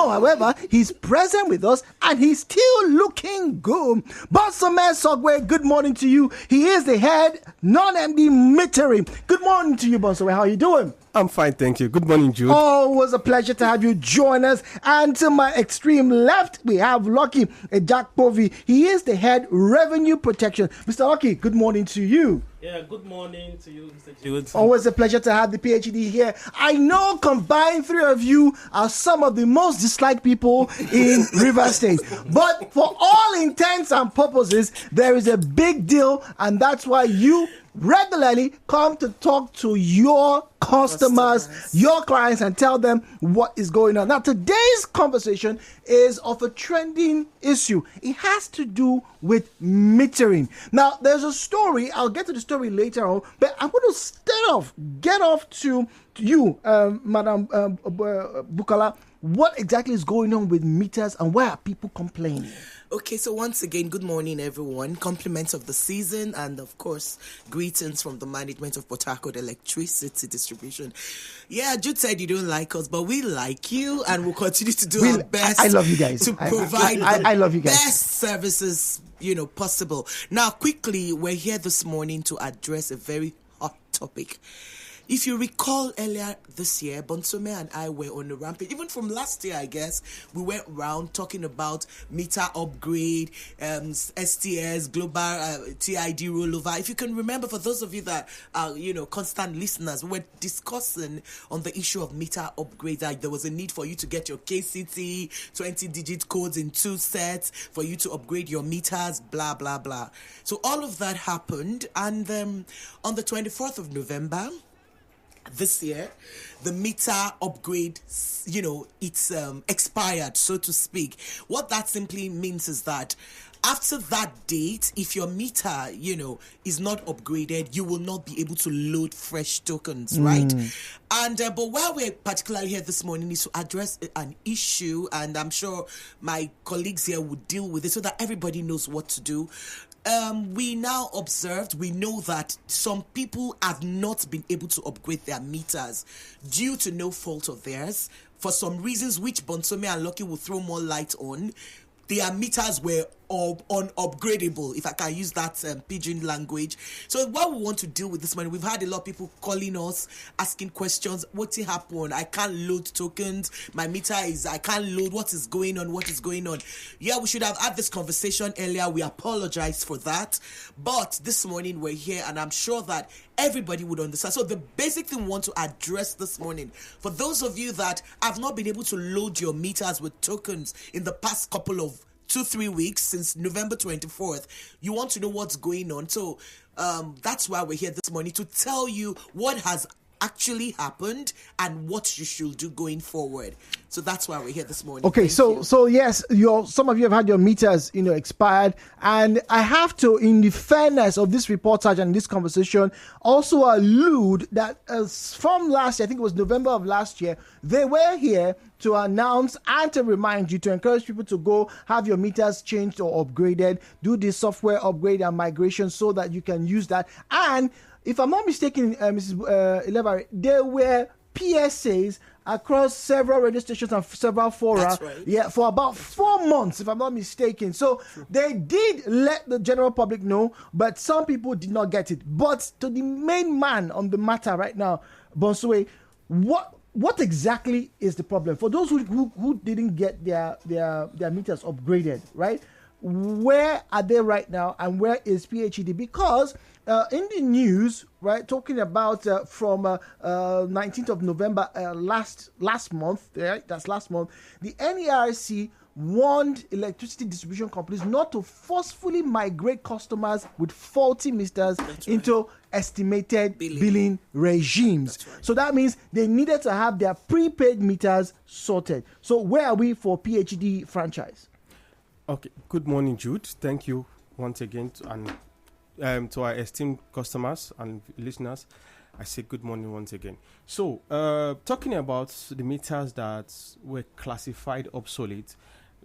Now, however, he's present with us and he's still looking good. Bonsome Sogwe, good morning to you. He is the head non-MD metering. Good morning to you, Bonsome. How are you doing? I'm fine, thank you. Good morning, Jude. Always a pleasure to have you join us. And to my extreme left, we have Lucky Ejakpovi. He is the head revenue protection. Mr. Lucky, good morning to you. Yeah, good morning to you, Mr. Jude. Always a pleasure to have the PhD here. I know combined three of you are some of the most disliked people in Rivers State. But for all intents and purposes, there is a big deal, and that's why you regularly come to talk to your customers, your clients, and tell them what is going on. Now, today's conversation is of a trending issue. It has to do with metering. Now, there's a story. I'll get to the story later on, but I'm going to get off to you, Madam Bukala. What exactly is going on with meters and why are people complaining? Okay, so once again, good morning, everyone. Compliments of the season and, of course, greetings from the management of Port Harcourt Electricity Distribution. Yeah, Jude said you don't like us, but we like you and we'll continue to do our best. I love you guys. To provide I love you guys. best services, possible. Now, quickly, we're here this morning to address a very hot topic. If you recall earlier this year, Bonsome and I were on a rampage. Even from last year, I guess, we went around talking about meter upgrade, STS, global TID rollover. If you can remember, for those of you that are, constant listeners, we were discussing on the issue of meter upgrade, that there was a need for you to get your KCT 20-digit codes in 2 sets, for you to upgrade your meters, blah, blah, blah. So all of that happened. And on the 24th of November, this year, the meter upgrade, it's expired, so to speak. What that simply means is that after that date, if your meter, is not upgraded, you will not be able to load fresh tokens, right? And but why we're particularly here this morning is to address an issue, and I'm sure my colleagues here would deal with it so that everybody knows what to do. We now we know that some people have not been able to upgrade their meters due to no fault of theirs. For some reasons, which Bonsome and Lucky will throw more light on, their meters were unupgradable, if I can use that pidgin language. So what we want to deal with this morning, we've had a lot of people calling us, asking questions. What's happened? I can't load tokens. My meter I can't load. What is going on? Yeah, we should have had this conversation earlier. We apologize for that. But this morning we're here and I'm sure that everybody would understand. So the basic thing we want to address this morning, for those of you that have not been able to load your meters with tokens in the past couple of 2-3 weeks since November 24th, you want to know what's going on. So that's why we're here this morning, to tell you what has actually happened and what you should do going forward. So that's why we're here this morning. Okay, so yes, some of you have had your meters, expired, and I have to, in the fairness of this reportage and this conversation, also allude that from last year, I think it was November of last year, they were here to announce and to remind you, to encourage people to go have your meters changed or upgraded, do the software upgrade and migration so that you can use that. And if I'm not mistaken, Mrs. Elevari, there were PSAs across several radio stations and several fora. That's right. Yeah, for about 4 months, if I'm not mistaken. So they did let the general public know, but some people did not get it. But to the main man on the matter right now, Bonsue, what exactly is the problem? For those who didn't get their meters upgraded, right? Where are they right now and where is PHED? Because in the news, right, talking about from 19th of November last month, right, that's last month, the NERC warned electricity distribution companies not to forcefully migrate customers with faulty meters into estimated billing regimes. Right. So that means they needed to have their prepaid meters sorted. So where are we for PhD franchise? Okay, good morning, Jude. Thank you once again to our esteemed customers and listeners. I say good morning once again. So, talking about the meters that were classified obsolete,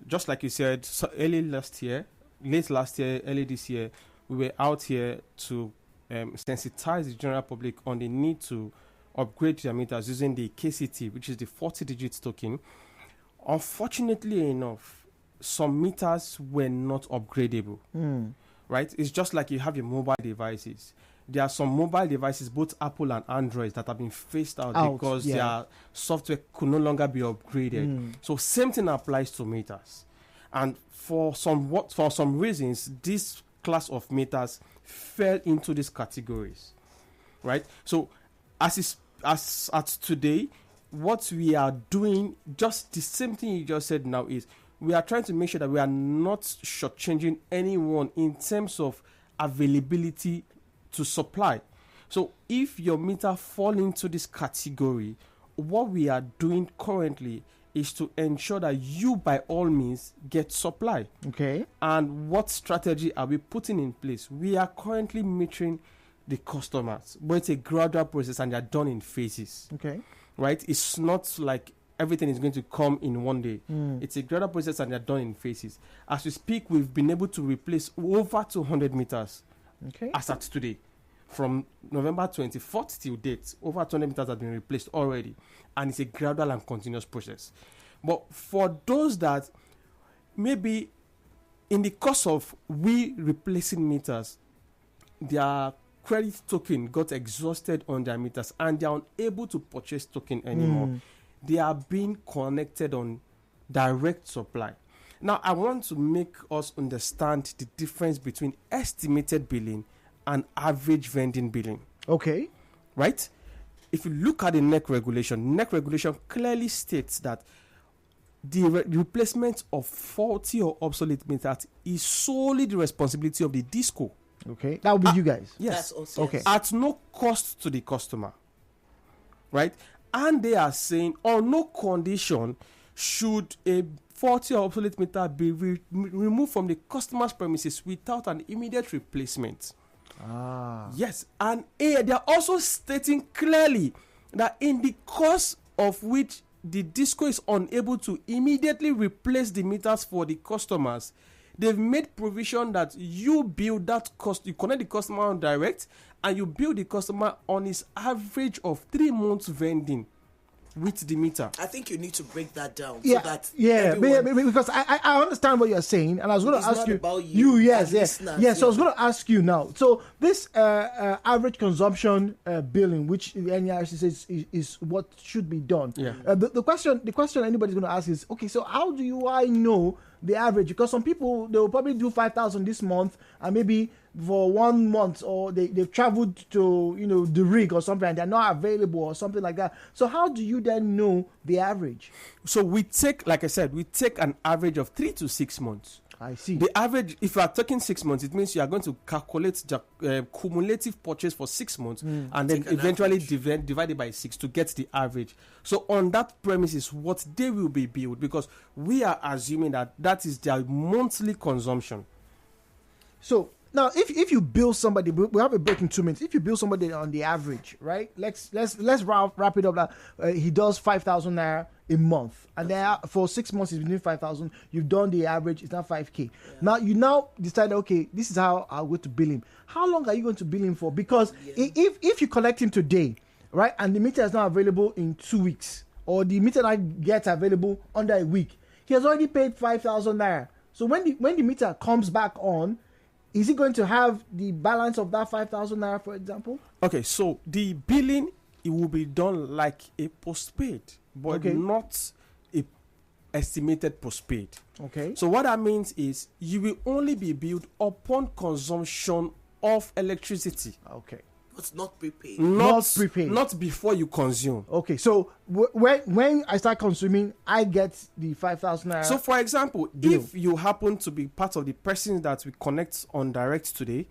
just like you said, late last year, early this year, we were out here to sensitize the general public on the need to upgrade their meters using the KCT, which is the 40-digit token. Unfortunately enough, some meters were not upgradable. Right? It's just like you have your mobile devices. There are some mobile devices, both Apple and Android, that have been phased out because their software could no longer be upgraded. So same thing applies to meters. And for some reasons, this class of meters fell into these categories. Right? So as at today, what we are doing, just the same thing you just said now, is we are trying to make sure that we are not shortchanging anyone in terms of availability to supply. So if your meter fall into this category, what we are doing currently is to ensure that you, by all means, get supply. Okay. And what strategy are we putting in place? We are currently metering the customers, but it's a gradual process and they are done in phases. Okay. Right? It's not like everything is going to come in one day. It's a gradual process and they're done in phases. As we speak, we've been able to replace over 200 meters as at today. From November 24th till date, over 200 meters have been replaced already. And it's a gradual and continuous process. But for those that maybe in the course of we replacing meters, their credit token got exhausted on their meters and they are unable to purchase token anymore. They are being connected on direct supply. Now, I want to make us understand the difference between estimated billing and average vending billing. Okay. Right? If you look at the NEC regulation clearly states that the replacement of faulty or obsolete meters is solely the responsibility of the DISCO. Okay. That would be you guys. Yes. That's also Okay. At no cost to the customer. Right? And they are saying, on no condition should a faulty or obsolete meter be removed from the customer's premises without an immediate replacement. Yes, and they are also stating clearly that in the course of which the DISCO is unable to immediately replace the meters for the customers, they've made provision that you bill that cost, you connect the customer on direct, and you bill the customer on his average of 3 months vending with the meter. I think you need to break that down Yeah, so that because I understand what you're saying, and I was going to It's ask not you. about you Yes, as yes, listeners, yes. So I was yeah. going to ask you now. So this average consumption billing, which the NERC says is what should be done. Yeah. The question anybody's going to ask is, okay, so how do I know the average? Because some people, they will probably do 5,000 this month, and maybe for 1 month, or they've traveled to the rig or something, and they're not available or something like that. So how do you then know the average? So we take, like I said, we take an average of 3 to 6 months. I see. The average, if you are taking 6 months, it means you are going to calculate the cumulative purchase for 6 months and then eventually divide it by 6 to get the average. So on that premise is what they will be billed, because we are assuming that is their monthly consumption. So now, if you bill somebody, we have a break in 2 minutes. If you bill somebody on the average, right? Let's wrap it up. That he does 5,000 naira a month, and then for 6 months he's been doing 5,000. You've done the average; it's now 5K. Yeah. Now you decide, okay, this is how I'll go to bill him. How long are you going to bill him for? Because if you collect him today, right, and the meter is not available in 2 weeks, or the meter not gets available under a week, he has already paid 5,000 naira. So when the meter comes back on, is he going to have the balance of that 5,000 naira, for example? Okay, so the billing, it will be done like a postpaid, but not a estimated postpaid. Okay. So what that means is you will only be billed upon consumption of electricity. Okay. But not prepaid. Not prepaid. Not before you consume. Okay, so when I start consuming, I get the 5,000 naira. So, for example, if you happen to be part of the persons that we connect on direct today,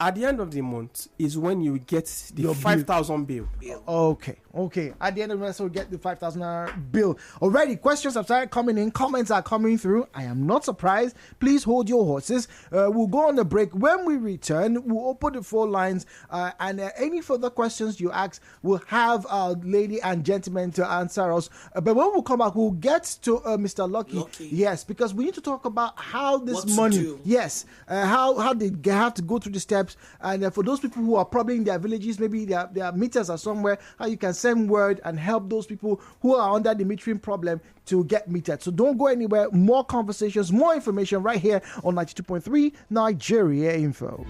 at the end of the month is when you get the 5,000 bill. Okay. At the end of the month, so we get the 5,000 naira bill. Already, questions have started coming in. Comments are coming through. I am not surprised. Please hold your horses. We'll go on the break. When we return, we'll open the phone lines. And any further questions you ask, we'll have our lady and gentlemen to answer us. But when we come back, we'll get to Mr. Lucky. Yes, because we need to talk about how this money. Yes. How they have to go through the steps helps. And for those people who are probably in their villages, maybe their meters are somewhere, how you can send word and help those people who are under the metering problem to get metered. So don't go anywhere. More conversations, more information right here on 92.3 Nigeria Info.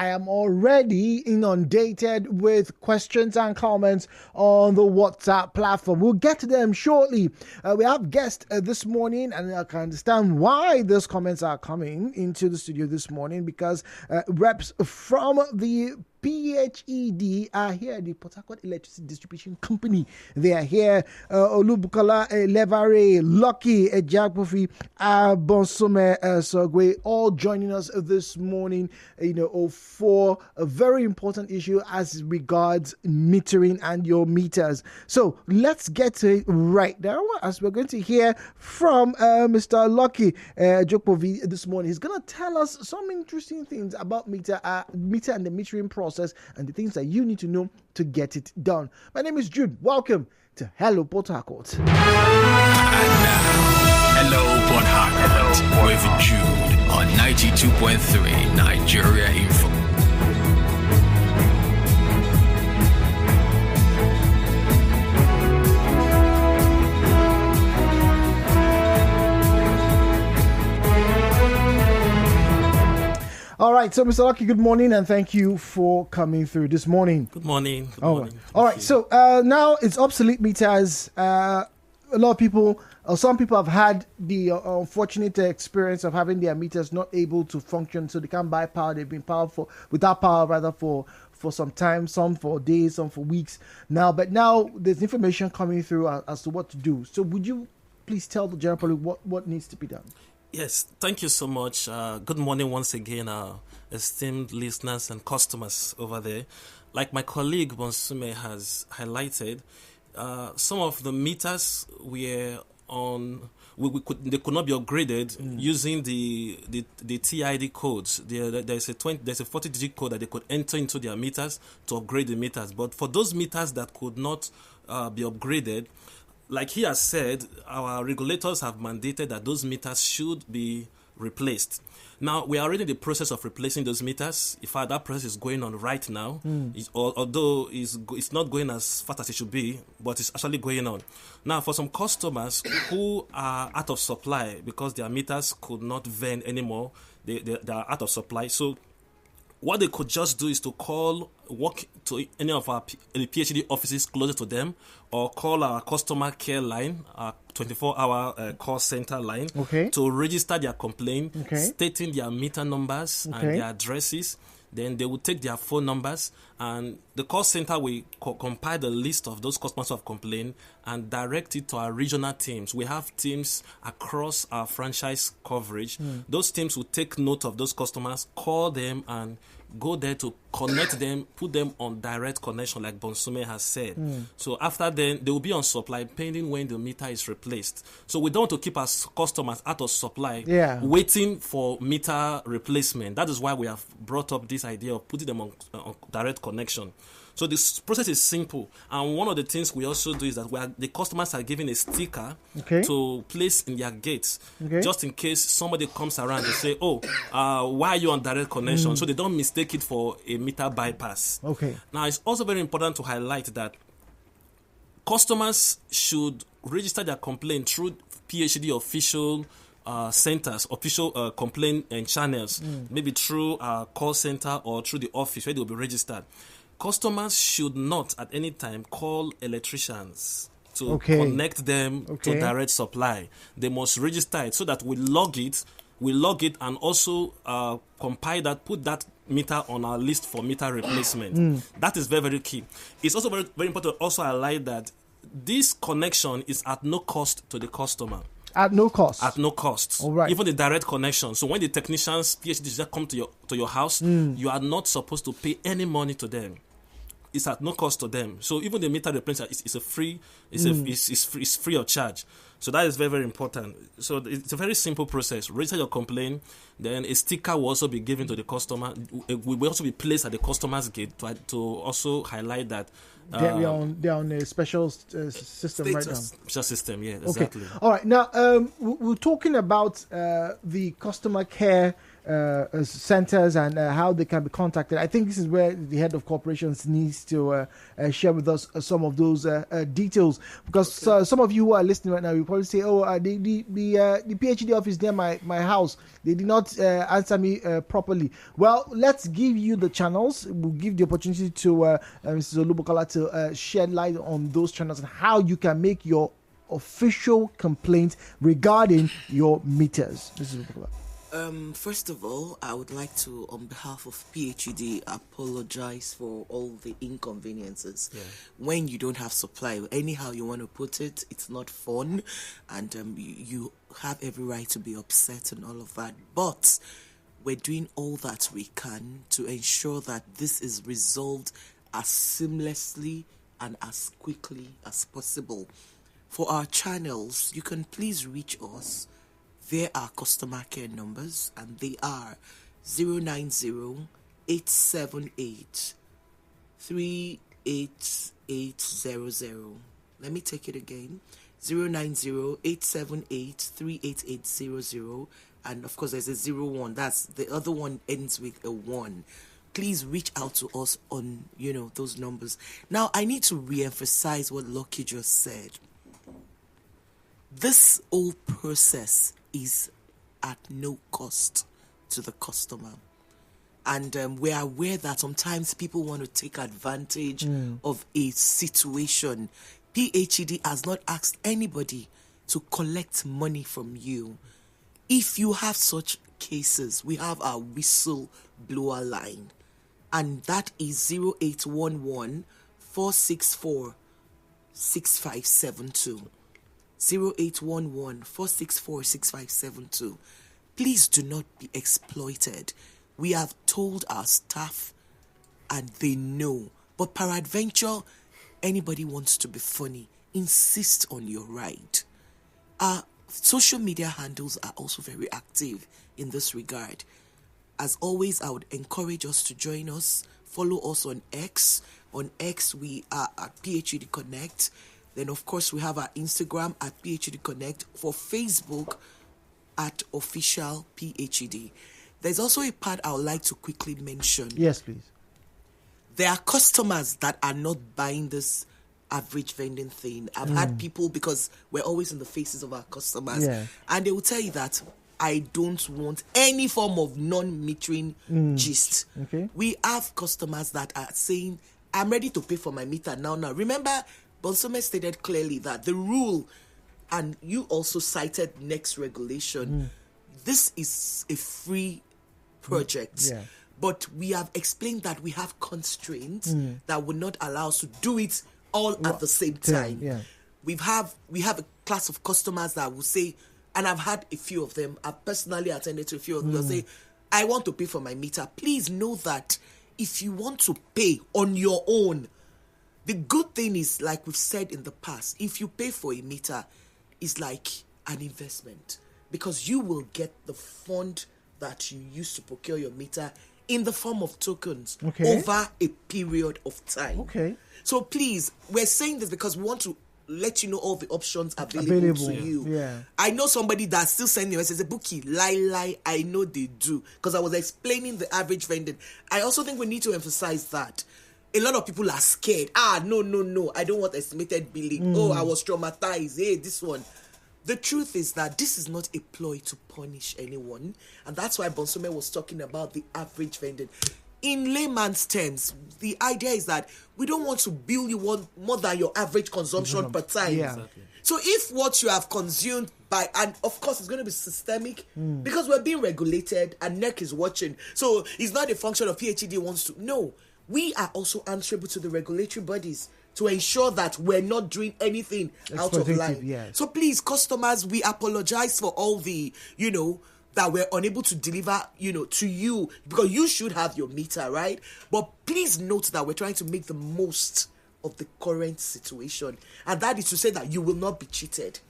I am already inundated with questions and comments on the WhatsApp platform. We'll get to them shortly. We have guests this morning, and I can understand why those comments are coming into the studio this morning, because reps from the PHED are here, the Port Harcourt Electricity Distribution Company. They are here. Olubukola Levare, Lucky Ejagbofi, Bonsome Sogwe, all joining us this morning, for a very important issue as regards metering and your meters. So let's get to it right now, as we're going to hear from Mr. Lucky Ejagbofi this morning. He's going to tell us some interesting things about meter and the metering process and the things that you need to know to get it done. My name is Jude. Welcome to Hello Port Harcourt. And now, Hello Port Harcourt with Jude on 92.3 Nigeriainfo. All right, so Mr. Lucky, good morning, and thank you for coming through this morning. Good morning. All right. So now it's obsolete meters. A lot of people, or some people, have had the unfortunate experience of having their meters not able to function, so they can't buy power. They've been without power for some time, some for days, some for weeks now. But now there's information coming through as to what to do. So would you please tell the general public what needs to be done? Yes, thank you so much. Good morning once again, esteemed listeners and customers over there. Like my colleague Bonsume has highlighted, some of the meters were on. They could not be upgraded using the TID codes. There's a 40-digit code that they could enter into their meters to upgrade the meters. But for those meters that could not be upgraded, like he has said, our regulators have mandated that those meters should be replaced. Now, we are already in the process of replacing those meters. In fact, that process is going on right now. Although it's not going as fast as it should be, but it's actually going on. Now, for some customers who are out of supply because their meters could not vend anymore, they are out of supply. So what they could just do is to walk to any of our PhD offices closer to them, or call our customer care line, our 24-hour call center line, to register their complaint, stating their meter numbers and their addresses. Then they will take their phone numbers, and the call center will compile the list of those customers who have complained and direct it to our regional teams. We have teams across our franchise coverage. Those teams will take note of those customers, call them, and go there to connect them, put them on direct connection, like Bonsume has said. So after then, they will be on supply pending when the meter is replaced. So we don't want to keep our customers out of supply, waiting for meter replacement. That is why we have brought up this idea of putting them on direct connection. So this process is simple, and one of the things we also do is that the customers are given a sticker to place in their gates, just in case somebody comes around and say, why are you on direct connection? So they don't mistake it for a meter bypass. Now, it's also very important to highlight that customers should register their complaint through PhD official centers, official complaint and channels, maybe through our call center or through the office where they'll be registered. Customers should not at any time call electricians to connect them to direct supply. They must register it so that we log it and also compile that, put that meter on our list for meter replacement. That is very, very key. It's also very, very important to also highlight that this connection is at no cost to the customer. At no cost. At no cost. All right. Even the direct connection. So when the technicians, PhDs, come to your house, you are not supposed to pay any money to them. It's at no cost to them. So even the meter replacement is free of charge. So that is very, very important. So it's a very simple process. Register your complaint, then a sticker will also be given to the customer. It will also be placed at the customer's gate to also highlight that they're on a special system right now. Special system, yeah, exactly. All right. Now, we're talking about the customer care centers and how they can be contacted. I think this is where the head of corporations needs to share with us some of those details, because some of you who are listening right now, you probably say, "Oh, the PhD office near my house, they did not answer me properly." Well, let's give you the channels. We'll give the opportunity to Mrs. Olubukola to shed light on those channels and how you can make your official complaint regarding your meters. Mrs. Olubukola. First of all, I would like to, on behalf of PhD, apologize for all the inconveniences. Yeah. When you don't have supply, anyhow you want to put it, it's not fun, and you have every right to be upset and all of that. But we're doing all that we can to ensure that this is resolved as seamlessly and as quickly as possible. For our channels, you can please reach us. There are customer care numbers, and they are 090-878-38800. Let me take it again. 090-878-38800. And of course, there's a 01. That's the other one ends with a 1. Please reach out to us on, those numbers. Now, I need to re-emphasize what Lucky just said. This whole process is at no cost to the customer. And we're aware that sometimes people want to take advantage of a situation. PhD has not asked anybody to collect money from you. If you have such cases, we have our whistleblower line. And that is 0811 464 6572. 0811-464-6572. Please do not be exploited. We have told our staff and they know. But peradventure, anybody wants to be funny, insist on your right. Our social media handles are also very active in this regard. As always, I would encourage us to join us. Follow us on X. On X, we are at PhD Connect. Then, of course, we have our Instagram at PhD Connect, for Facebook at official PhD. There's also a part I would like to quickly mention. Yes, please. There are customers that are not buying this average vending thing. I've had people, because we're always in the faces of our customers, and they will tell you that I don't want any form of non-metering gist. Okay. We have customers that are saying, I'm ready to pay for my meter now. Remember, Bonsome stated clearly that the rule, and you also cited next regulation, this is a free project. But we have explained that we have constraints that would not allow us to do it all at the same time. We have a class of customers that will say, and I've had a few of them, I've personally attended to a few of them, they'll say, I want to pay for my meter. Please know that if you want to pay on your own, the good thing is, like we've said in the past, if you pay for a meter, it's like an investment, because you will get the fund that you use to procure your meter in the form of tokens over a period of time. So please, we're saying this because we want to let you know all the options available to you. I know somebody that's still sending us a bookie. Lie, I know they do, because I was explaining the average vending. I also think we need to emphasize that a lot of people are scared. No, I don't want estimated billing. I was traumatized. Hey, this one. The truth is that this is not a ploy to punish anyone, and that's why Bonsome was talking about the average vending. In layman's terms, the idea is that we don't want to bill you more than your average consumption per time. So if what you have consumed by, and of course it's going to be systemic, because we're being regulated and NEC is watching. So it's not a function of PhD wants to. No, we are also answerable to the regulatory bodies to ensure that we're not doing anything out of line. So please, customers, we apologize for all the, that we're unable to deliver, to you, because you should have your meter, right? But please note that we're trying to make the most of the current situation. And that is to say that you will not be cheated.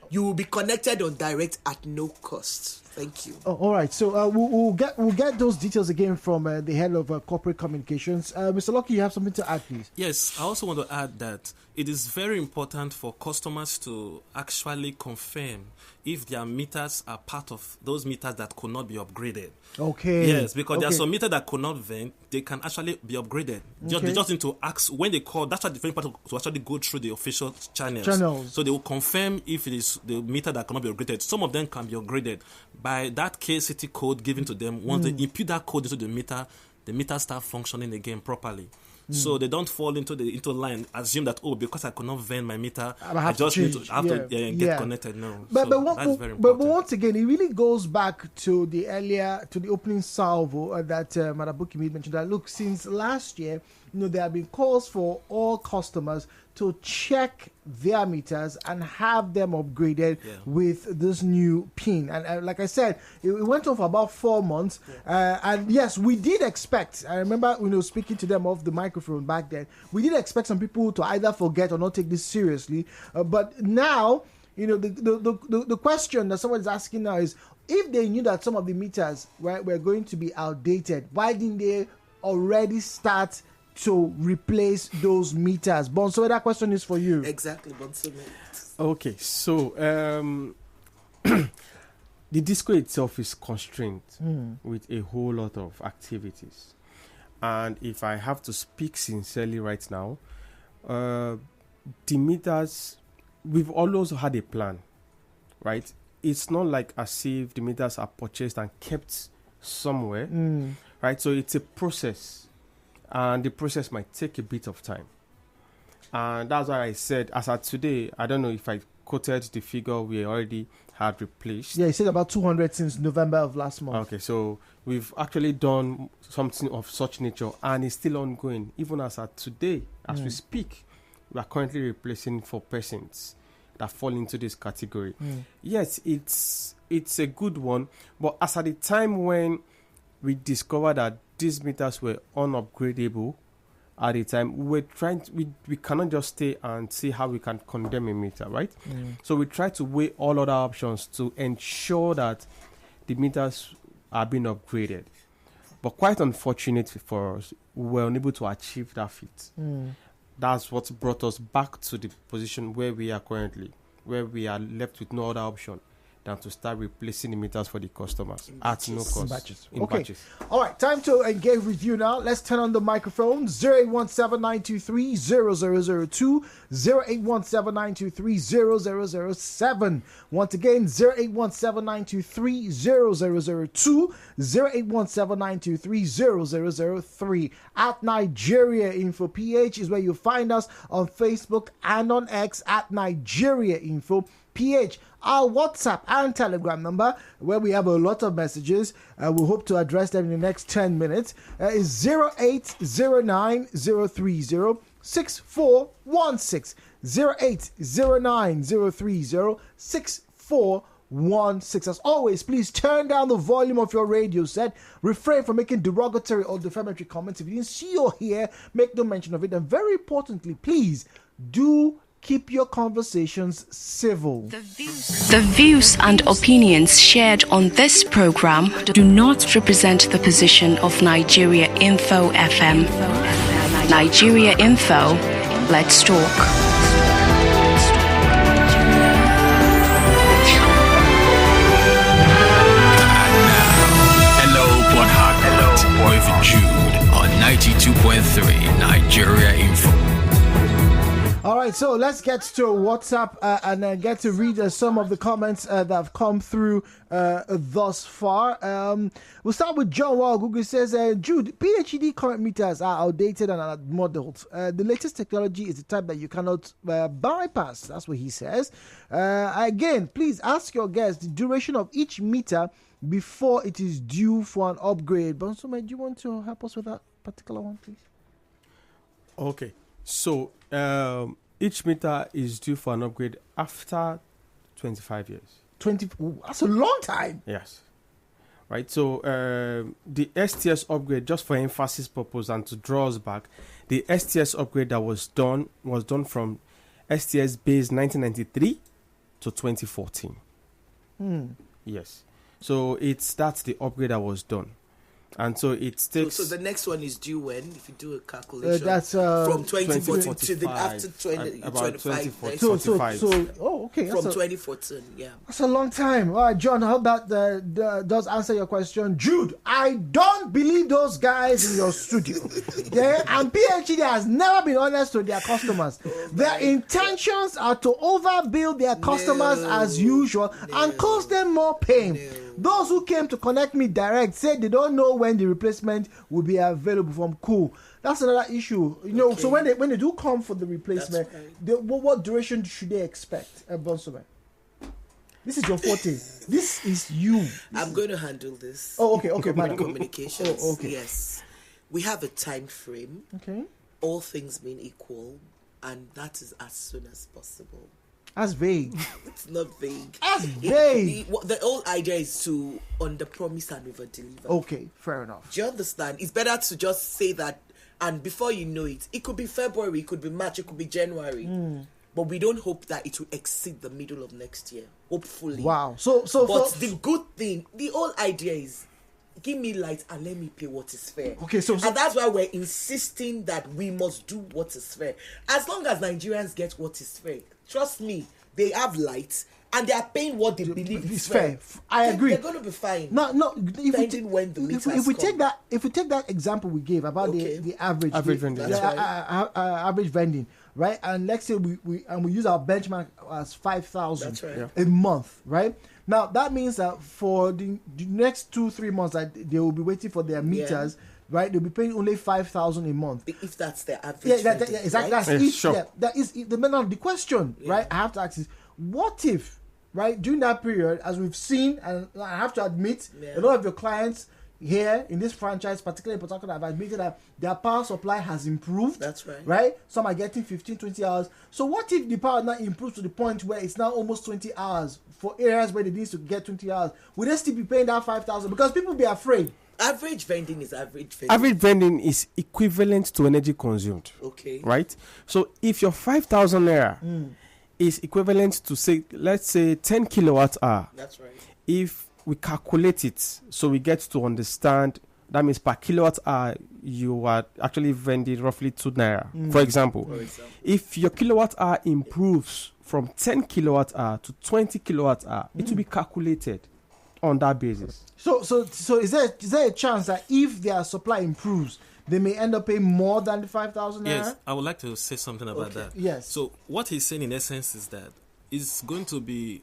You will be connected on direct at no cost. Thank you. Oh, all right. So we'll get those details again from the head of corporate communications. Mr. Lucky, you have something to add, please? Yes, I also want to add that it is very important for customers to actually confirm if their meters are part of those meters that could not be upgraded. Okay. Yes, because there are some meters that could not vent, they can actually be upgraded. They just need to ask when they call. That's why the very important to actually go through the official channels. So they will confirm if it is the meter that cannot be upgraded. Some of them can be upgraded by that KCT code given to them. Once they input that code into the meter starts functioning again properly. So they don't fall into line, assume that, because I could not vend my meter, I just need to get connected. No, that's very important. But once again, it really goes back to the opening salvo that Madabuki mentioned. That look, since last year, there have been calls for all customers to check their meters and have them upgraded with this new PIN. And like I said, it went on for about 4 months. And yes, we did expect. I remember speaking to them off the microphone back then. We did expect some people to either forget or not take this seriously. But now, the question that someone is asking now is, if they knew that some of the meters were going to be outdated, why didn't they already start to replace those meters? Bonso, that question is for you. Exactly, Bonso. Okay, so the disco itself is constrained with a whole lot of activities. And if I have to speak sincerely right now, the meters, we've always had a plan, right? It's not like as if the meters are purchased and kept somewhere, right? So it's a process. And the process might take a bit of time. And that's why I said, as of today, I don't know if I quoted the figure we already had replaced. Yeah, you said about 200 since November of last month. Okay, so we've actually done something of such nature, and it's still ongoing. Even as of today, as we speak, we are currently replacing 4 persons that fall into this category. Yes, it's a good one, but as at the time when we discovered that these meters were unupgradable at the time, we cannot just stay and see how we can condemn a meter, right? So we try to weigh all other options to ensure that the meters are being upgraded. But quite unfortunate for us, we were unable to achieve that feat. That's what brought us back to the position where we are currently, where we are left with no other option than to start replacing the meters for the customers at no cost. In batches. All right, time to engage with you now. Let's turn on the microphone. 0817-923-0002, 0817-923-0007. Once again, 0817-923-0002, 0817-923-0003. At Nigeriainfo PH is where you find us on Facebook and on X at Nigeriainfo PH. Our WhatsApp and Telegram number, where we have a lot of messages, we hope to address them in the next 10 minutes, is 0809-030-6416. 0809-030-6416. As always, please turn down the volume of your radio set. Refrain from making derogatory or defamatory comments. If you didn't see or hear, make no mention of it. And very importantly, please do keep your conversations civil. The views and opinions shared on this program do not represent the position of Nigeriainfo FM. Nigeriainfo, let's talk. With Jude on 92.3 Nigeriainfo. All right, so let's get to WhatsApp and get to read some of the comments that have come through thus far. We'll start with John Wall. Google says, Jude, PHED current meters are outdated and outmodeled. The latest technology is the type that you cannot bypass. That's what he says. Again, please ask your guests the duration of each meter before it is due for an upgrade. Bonsoma, do you want to help us with that particular one, please? Okay. So, each meter is due for an upgrade after 25 years. That's a long time. Yes. Right. So, the STS upgrade, just for emphasis purpose and to draw us back, the STS upgrade that was done from STS base 1993 to 2014. Yes. So, that's the upgrade that was done. And so it takes... So the next one is due when? If you do a calculation. That's from 2014 to the 2045, after 20, about 25. 2045. Okay. From That's 2014, yeah. that's a long time. All right, John, I hope that does answer your question. Jude, I don't believe those guys in your studio. And PhD has never been honest to their customers. Their intentions are to overbill their customers as usual and cause them more pain. Those who came to connect me direct said they don't know when the replacement will be available from Cool. That's another issue. So when they do come for the replacement, what duration should they expect, Bonsoman? This is your forte. This is you. I'm going to handle this. Oh, okay, Corporate madam. communications. Oh, okay. Yes. We have a time frame. Okay. All things being equal, and that is as soon as possible. That's vague. It's not vague. That's vague. The whole idea is to under-promise and over-deliver. Okay, fair enough. Do you understand? It's better to just say that, and before you know it, it could be February, it could be March, it could be January. But we don't hope that it will exceed the middle of next year. Hopefully. Wow. But the good thing, the whole idea is, give me light and let me pay what is fair. Okay, so and that's why we're insisting that we must do what is fair. As long as Nigerians get what is fair, trust me, they have light and they are paying what they believe is fair. I agree. They're going to be fine. No. Depending when the meat if we take come. if we take that example we gave about the average vending. the, That's right. average vending, right? And let's say we use our benchmark as 5,000 That's right. a month, right? Now that means that for the next 2-3 months that they will be waiting for their meters. Right, they'll be paying only 5,000 a month. If that's their average. Exactly. Right? That's sure. that is the main of the question, right? I have to ask is, what if, right, during that period, as we've seen, and I have to admit, a lot of your clients here in this franchise, particularly in Port Harcourt, have admitted that their power supply has improved. That's right. Right? Some are getting 15-20 hours. So what if the power now improves to the point where it's now almost 20 hours for areas where they need to get 20 hours? Would they still be paying that 5,000? Because people be afraid. Average vending is average vending. Average vending is equivalent to energy consumed. Okay. Right? So if your 5,000 naira is equivalent to, say, let's say 10 kilowatt hour. That's right. If we calculate it, so we get to understand, that means per kilowatt hour, you are actually vending roughly 2 naira. For example, if your kilowatt hour improves from 10 kilowatt hour to 20 kilowatt hour, it will be calculated on that basis. So is there a chance that if their supply improves, they may end up paying more than the 5,000 naira? Yes, I would like to say something about that. Yes. So what he's saying in essence is that it's going to be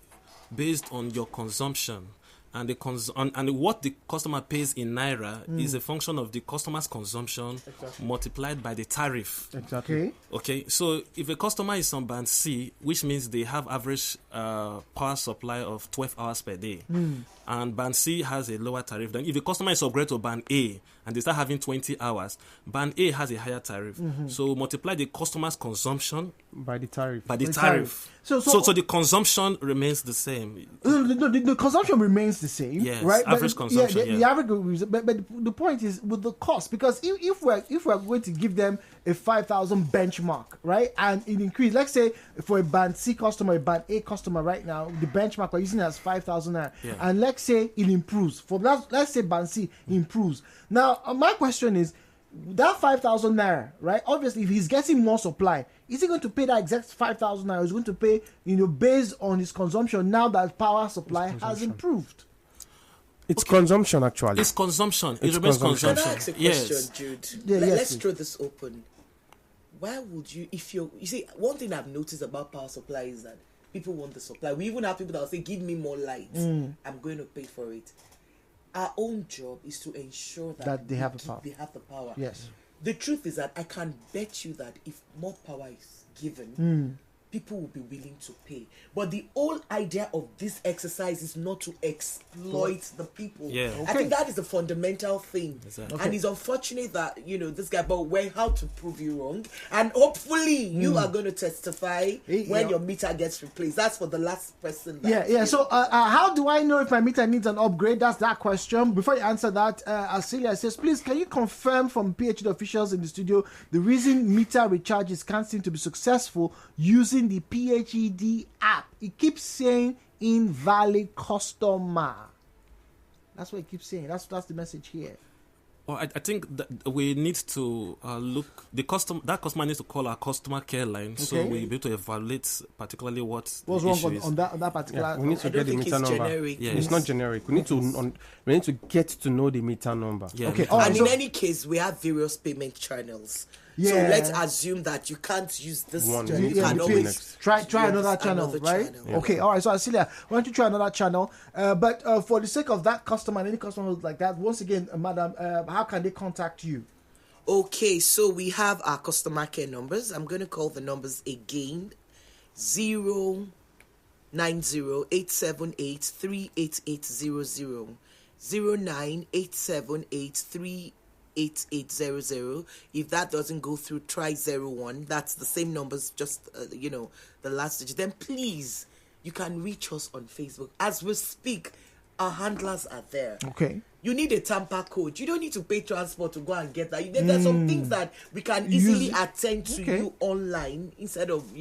based on your consumption. And and what the customer pays in naira is a function of the customer's consumption multiplied by the tariff. Exactly. Okay, so if a customer is on band C, which means they have average power supply of 12 hours per day, and band C has a lower tariff, then if the customer is upgraded to band A and they start having 20 hours, band A has a higher tariff. So multiply the customer's consumption By the tariff. by the tariff. So the consumption remains the same. The consumption remains the same, Yes, right? average consumption, The average, but the point is with the cost, because if we're going to give them a 5,000 benchmark, right, and it increase, let's say for a band C customer, a band A customer right now, the benchmark we're using as 5,000 naira, and let's say it improves. For that, let's say band C improves. Now, my question is, that 5,000 naira, right? Obviously, if he's getting more supply, is he going to pay that exact 5,000 naira? He's going to pay, based on his consumption now that power supply has improved. It's consumption, actually. It's consumption. It's It remains consumption. Can I consumption. ask a question, Jude? Yeah, yes, Let's please. throw this open. Why would you, you see, one thing I've noticed about power supply is that people want the supply. We even have people that will say, give me more light. I'm going to pay for it. Our own job is to ensure that They have the power. They have the power. Yes. The truth is that I can bet you that if more power is given, people will be willing to pay. But the whole idea of this exercise is not to exploit the people. Yeah. I think that is the fundamental thing. Exactly. And it's unfortunate that, this guy, but we're how to prove you wrong. And hopefully you are going to testify when your meter gets replaced. That's for the last person. So how do I know if my meter needs an upgrade? That's that question. Before you answer that, Celia says, please, can you confirm from PhD officials in the studio the reason meter recharges can't seem to be successful using the PhD app? It keeps saying invalid customer. That's what it keeps saying. That's the message here. Well, I think that we need to look. That customer needs to call our customer care line, so we'll be able to evaluate particularly what's wrong on that particular. Yeah, we need to get the meter number. Generic. It's not generic. We need to get to know the meter number. Yeah. Okay. And in any case, we have various payment channels. Yeah. So let's assume that you can't use this One. channel. You You can need to always Try another channel, right? channel. Yeah. Okay, all right. So Asilia, why don't you try another channel? But for the sake of that customer and any customer who's like that, once again, madam, how can they contact you? Okay, so we have our customer care numbers. I'm going to call the numbers again. 090-878-38800. 09878-38800. If that doesn't go through, try 01. That's the same numbers, just the last digit. Then please, you can reach us on Facebook. As we speak, our handlers are there. Okay. You need a tamper code. You don't need to pay transport to go and get that. There's some things that we can easily attend to you online instead of,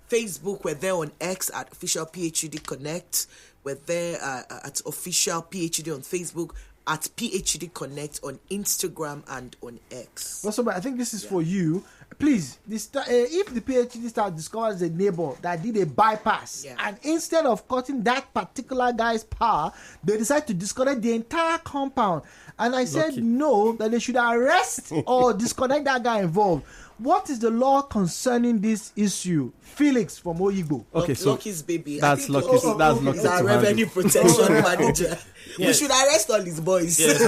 Facebook. We're there on X at official PhD Connect. We're there at official PhD on Facebook, at PhD Connect on Instagram and on X. Well, so I think this is for you. Please, if the PhD staff discovers a neighbor that did a bypass, and instead of cutting that particular guy's power, they decide to disconnect the entire compound. And I said no, that they should arrest or disconnect that guy involved. What is the law concerning this issue? Felix from Oyigbo. Okay, so Lucky's baby. That's Lucky's. That's Lucky's. He's our revenue protection manager. We should arrest all his boys. Yes,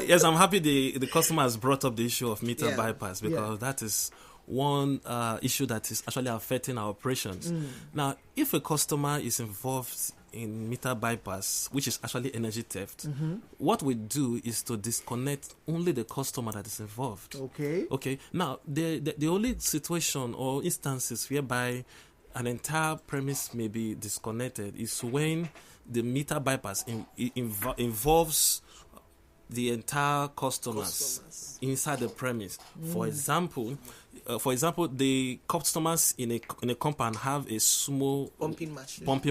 yes, I'm happy the customer has brought up the issue of meter bypass, because that is one issue that is actually affecting our operations. Now, if a customer is involved in meter bypass, which is actually energy theft, what we do is to disconnect only the customer that is involved. Okay. Now, the only situation or instances whereby an entire premise may be disconnected is when the meter bypass involves the entire customers inside the premise. For example, the customers in a compound have a small pumping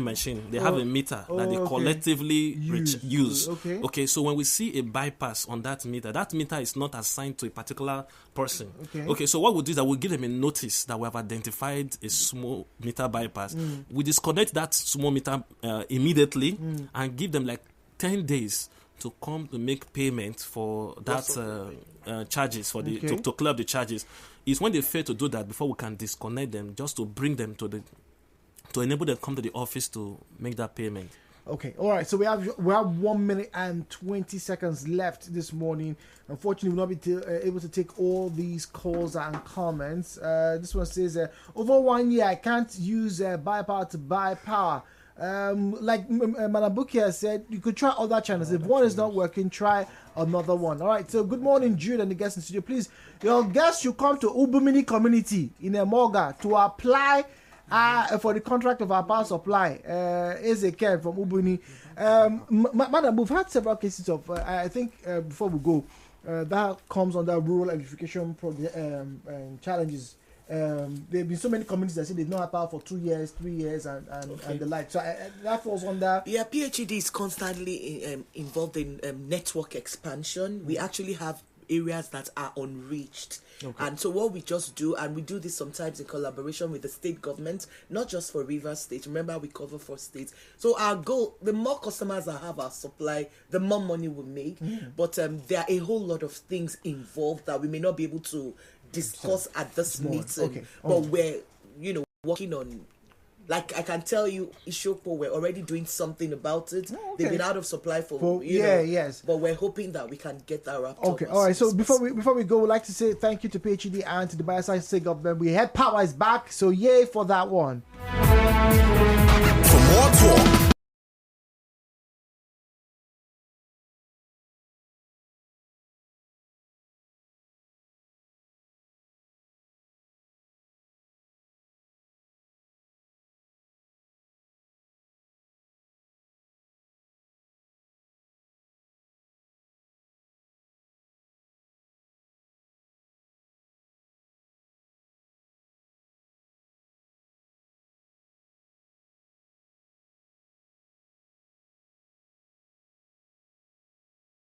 machine. They have a meter that they collectively use. Okay, so when we see a bypass on that meter is not assigned to a particular person. Okay, so what we'll do is that we'll give them a notice that we have identified a small meter bypass. We disconnect that small meter immediately and give them like 10 days to come to make payment for that charges for to clear up the charges. It's when they fail to do that before we can disconnect them, just to bring them to enable them to come to the office to make that payment. Okay, all right. So we have 1 minute and 20 seconds left this morning. Unfortunately, we'll not be able to take all these calls and comments. This one says, over 1 year, I can't use buy power to buy power. Like Madam Bukia said, you could try other channels. If one is not working, try another one. All right. So good morning, Jude and the guests in studio. Please, your guests should come to Ubumini community in Emoga to apply for the contract of our power supply. Ezekiel from Ubumini. Madam, we've had several cases of. I think before we go, that comes under rural electrification challenges. There have been so many communities that say they've not had power for 2 years, 3 years, and the like. So that falls under. Yeah, PhD is constantly involved in network expansion. We actually have areas that are unreached. And so what we just do, and we do this sometimes in collaboration with the state government, not just for Rivers State. Remember, we cover 4 states. So our goal, the more customers that have our supply, the more money we make. But there are a whole lot of things involved that we may not be able to discuss at this meeting. But we're, working on. Like I can tell you, Ishopo, we're already doing something about it. They've been out of supply for yes. But we're hoping that we can get that wrapped up. Okay, all right. So before we go, we'd like to say thank you to PhD and to the Bioscience State government. We had power is back, so yay for that one. For more talk